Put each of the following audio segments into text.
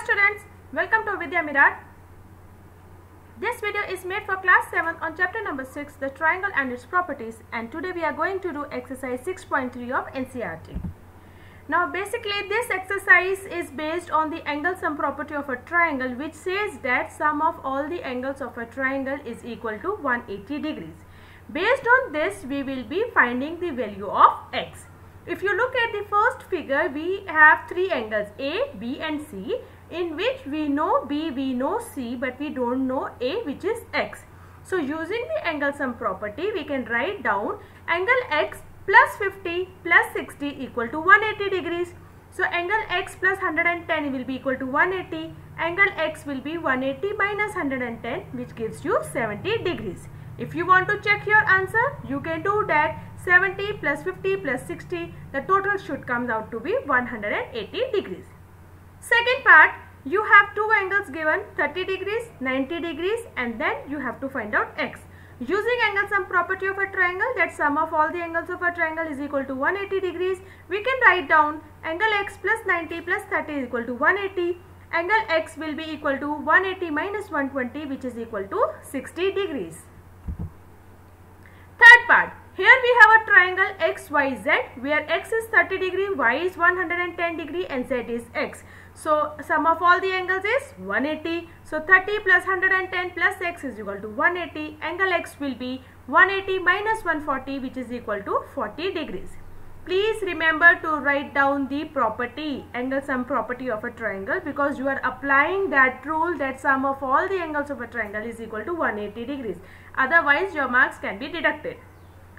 Hello students, welcome to Vidya Myriad. This video is made for class 7 on chapter number 6, the triangle and its properties, and today we are going to do exercise 6.3 of Ncert. Now basically this exercise is based on the angle sum property of a triangle, which says that sum of all the angles of a triangle is equal to 180 degrees. Based on this we will be finding the value of x. If you look at the first figure, we have three angles A, B and C, in which we know B, we know C, but we don't know A, which is x. So using the angle sum property, we can write down angle x plus 50 plus 60 equal to 180 degrees. So angle x plus 110 will be equal to 180. Angle x will be 180 minus 110, which gives you 70 degrees. If you want to check your answer, you can do that. 70 plus 50 plus 60, the total should come out to be 180 degrees. Second part, you have two angles given, 30 degrees, 90 degrees, and then you have to find out x. Using angle sum property of a triangle, that sum of all the angles of a triangle is equal to 180 degrees, we can write down angle x plus 90 plus 30 is equal to 180. Angle x will be equal to 180 minus 120, which is equal to 60 degrees. Third part, here we have a triangle XYZ where x is 30 degree, y is 110 degree and z is x. So sum of all the angles is 180. So 30 plus 110 plus x is equal to 180. Angle x will be 180 minus 140, which is equal to 40 degrees. Please remember to write down the property, angle sum property of a triangle, because you are applying that rule that sum of all the angles of a triangle is equal to 180 degrees. Otherwise your marks can be deducted.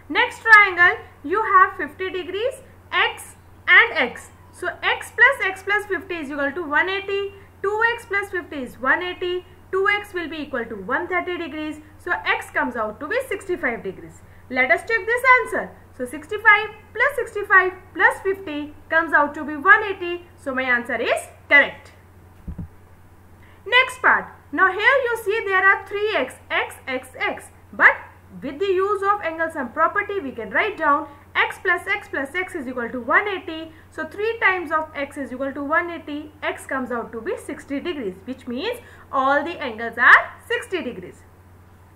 Next triangle, you have 50 degrees, x and x. So x plus 50 is equal to 180, 2x plus 50 is 180, 2x will be equal to 130 degrees. So x comes out to be 65 degrees. Let us check this answer. So 65 plus 50 comes out to be 180. So my answer is correct. Next part. Now here you see there are three x, x. But with the use of angle sum property, we can write down x plus x is equal to 180. So 3 times of x is equal to 180. X comes out to be 60 degrees, which means all the angles are 60 degrees.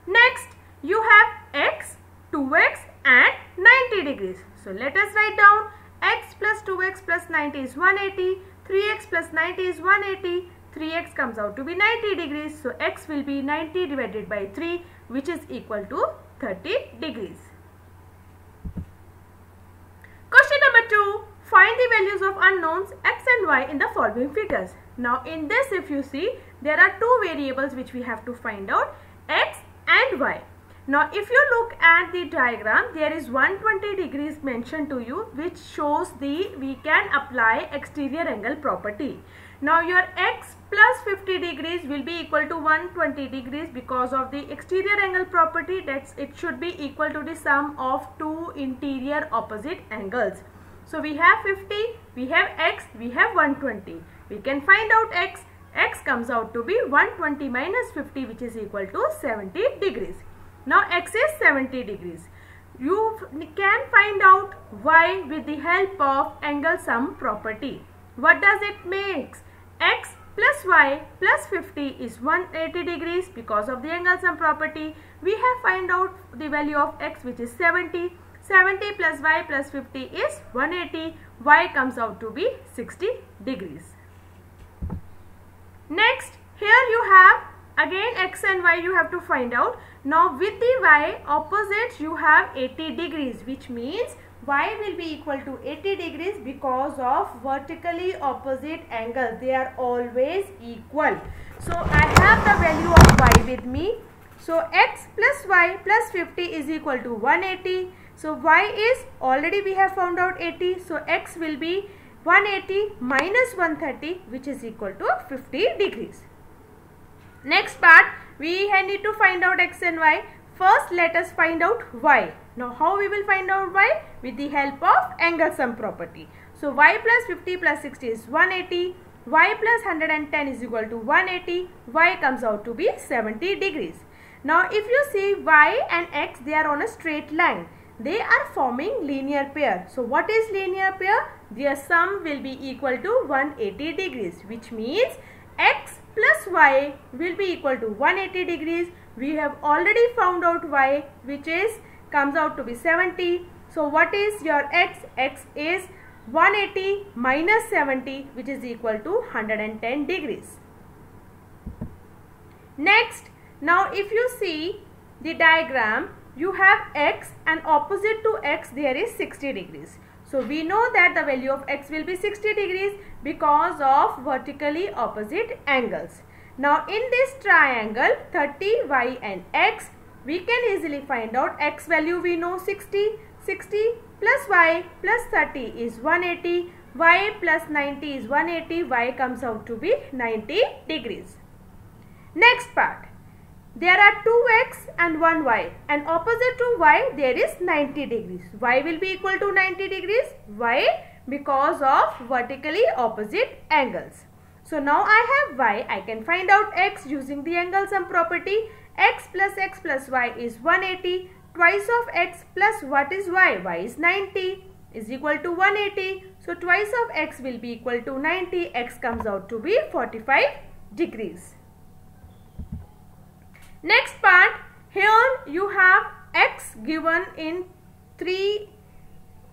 Next, you have x, 2x and 90 degrees. So let us write down x plus 2x plus 90 is 180. 3x plus 90 is 180. 3x comes out to be 90 degrees. So x will be 90 divided by 3, which is equal to 30 degrees. Question number 2. Find the values of unknowns x and y in the following figures. Now in this, if you see, there are two variables which we have to find out, x and y. Now if you look at the diagram, there is 120 degrees mentioned to you, which shows we can apply exterior angle property. Now your x plus 50 degrees will be equal to 120 degrees because of the exterior angle property, that it should be equal to the sum of two interior opposite angles. So we have 50, we have x, we have 120. We can find out x. X comes out to be 120 minus 50, which is equal to 70 degrees. Now x is 70 degrees. You can find out y with the help of angle sum property. What does it make? X plus y plus 50 is 180 degrees. Because of the angle sum property, we have find out the value of x, which is 70. 70 plus y plus 50 is 180. Y comes out to be 60 degrees. Next, here you have again x and y you have to find out. Now with the y opposites you have 80 degrees, which means y will be equal to 80 degrees because of vertically opposite angles. They are always equal. So I have the value of y with me. So x plus y plus 50 is equal to 180. So y is already we have found out 80. So x will be 180 minus 130, which is equal to 50 degrees. Next part, we need to find out x and y. First, let us find out y. Now, how we will find out y? With the help of angle sum property. So, y plus 50 plus 60 is 180. Y plus 110 is equal to 180. Y comes out to be 70 degrees. Now, if you see y and x, they are on a straight line. They are forming linear pair. So, what is linear pair? Their sum will be equal to 180 degrees, which means y will be equal to 180 degrees. We have already found out y, which comes out to be 70. So what is your x? X is 180 minus 70, which is equal to 110 degrees. Next, now if you see the diagram, you have x and opposite to x there is 60 degrees. So we know that the value of x will be 60 degrees because of vertically opposite angles. Now in this triangle 30, y and x, we can easily find out x value we know 60. 60 plus y plus 30 is 180. Y plus 90 is 180. Y comes out to be 90 degrees. Next part. There are 2x and 1y, and opposite to y there is 90 degrees. Y will be equal to 90 degrees. Why? Because of vertically opposite angles. So now I have y. I can find out x using the angle sum property. X plus y is 180. Twice of x plus what is y? Y is 90 is equal to 180. So twice of x will be equal to 90. X comes out to be 45 degrees. Next part, here you have x given in 3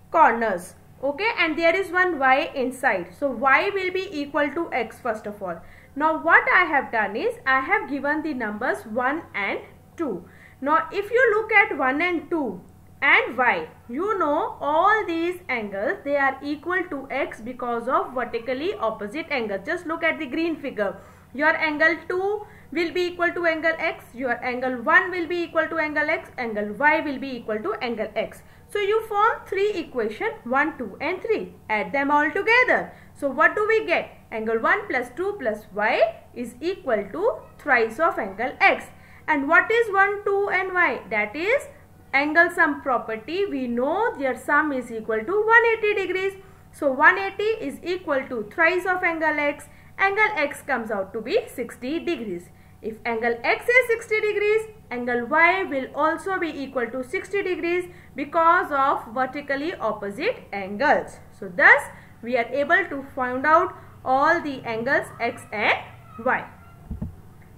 corners, okay, and there is one y inside. So y will be equal to x first of all. Now what I have done is I have given the numbers 1 and 2. Now if you look at 1 and 2 and y, you know all these angles, they are equal to x because of vertically opposite angles. Just look at the green figure. Your angle 2 will be equal to angle x, your angle 1 will be equal to angle x, angle y will be equal to angle x. So you form 3 equations, 1, 2 and 3. Add them all together. So what do we get? Angle 1 plus 2 plus y is equal to thrice of angle x. And what is 1, 2 and y? That is angle sum property. We know their sum is equal to 180 degrees. So 180 is equal to thrice of angle x. Angle x comes out to be 60 degrees. If angle x is 60 degrees, angle y will also be equal to 60 degrees because of vertically opposite angles. So thus we are able to find out all the angles x and y.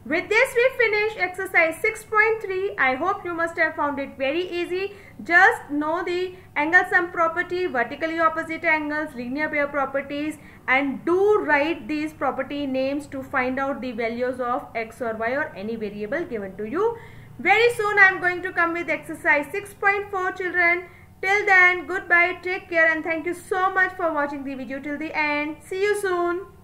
With this we finish exercise 6.3. I hope you must have found it very easy. Just know the angle sum property, vertically opposite angles, linear pair properties, and do write these property names to find out the values of x or y or any variable given to you. Very soon I am going to come with exercise 6.4 children. Till then, goodbye, take care, and thank you so much for watching the video till the end. See you soon.